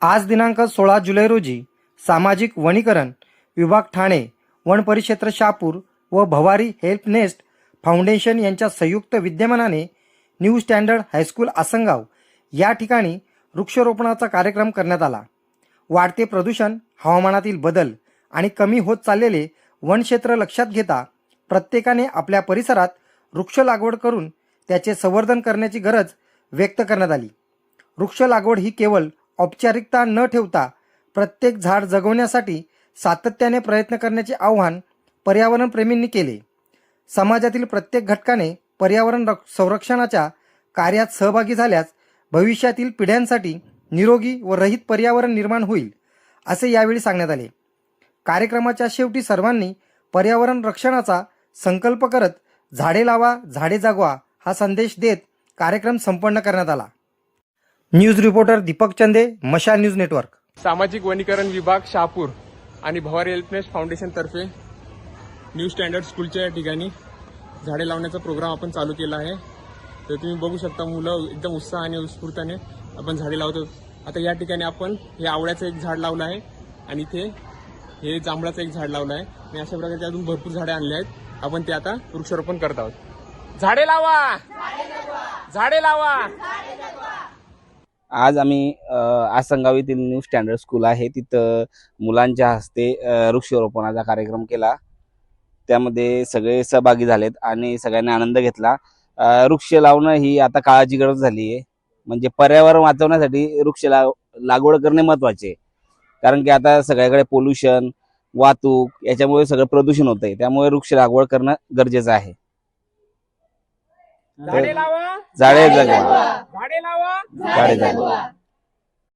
आज दिनांक 16 जुलै रोजी सामाजिक वनीकरण विभाग ठाणे, वन परिक्षेत्र शहापूर व भवारी हेल्प नेस्ट फाउंडेशन यांच्या संयुक्त विद्यमानाने न्यू स्टँडर्ड हायस्कूल आसनगाव या ठिकाणी वृक्षारोपणाचा कार्यक्रम करण्यात आला। वाढते प्रदूषण, हवामानातील बदल आणि कमी होत चाललेले वनक्षेत्र लक्षात घेता प्रत्येकाने आपल्या परिसरात वृक्ष लागवड करून त्याचे संवर्धन करण्याची गरज व्यक्त करण्यात आली। वृक्ष लागवड ही केवळ औपचारिकता न ठेवता प्रत्येक झाड जगवण्यासाठी सातत्याने प्रयत्न करण्याचे आवाहन पर्यावरण प्रेमींनी केले। समाजातील प्रत्येक घटकाने पर्यावरण संरक्षणाच्या कार्यात सहभागी झाल्यास भविष्यातील पिढ्यांसाठी निरोगी व रहित पर्यावरण निर्माण होईल, असे यावेळी सांगण्यात आले। कार्यक्रमाच्या शेवटी सर्वांनी पर्यावरण रक्षणाचा संकल्प करत झाडे लावा, झाडे जगवा हा संदेश देत कार्यक्रम संपन्न करण्यात आला। न्यूज रिपोर्टर दीपक चंदे, मशाल न्यूज नेटवर्क। सामाजिक वनीकरण विभाग शहापूर आणि भवारी हेल्प नेस्ट फाउंडेशन तर्फे न्यू स्टँडर्ड स्कूलच्या ठिकाणी झाडे लावण्याचा प्रोग्राम आपण चालू केला आहे। तर तुम्ही बघू शकता मुलं एकदम उत्साह आणि उत्स्फूर्ताने आपण झाडे लावतो। आता या ठिकाणी आपण हे आवळ्याचं एक झाड लावलं आहे आणि इथे हे जांभळाचं एक झाड लावलं आहे आणि अशा प्रकारचे अजून भरपूर झाडे आणले आहेत। आपण ते आता वृक्षारोपण करत आहोत। झाडे लावा, झाडे लावा। आज आम्ही आसनगाव येथील न्यू स्टँडर्ड स्कूल आहे तिथं मुलांच्या हस्ते वृक्षारोपणाचा कार्यक्रम केला। त्यामध्ये सगळे सहभागी झालेत आणि सगळ्यांनी आनंद घेतला। वृक्ष लावणं ही आता काळाची गरज झाली आहे। म्हणजे पर्यावरण वाचवण्यासाठी वृक्ष लागवड करणे महत्त्वाचे आहे, कारण की आता सगळीकडे पोल्युशन, वाहतूक याच्यामुळे सगळं प्रदूषण होतंय। त्यामुळे वृक्ष लागवड करणं गरजेचं आहे। झाडे लावा, झाडे जगवा, झाडे लावा, झाडे जगवा।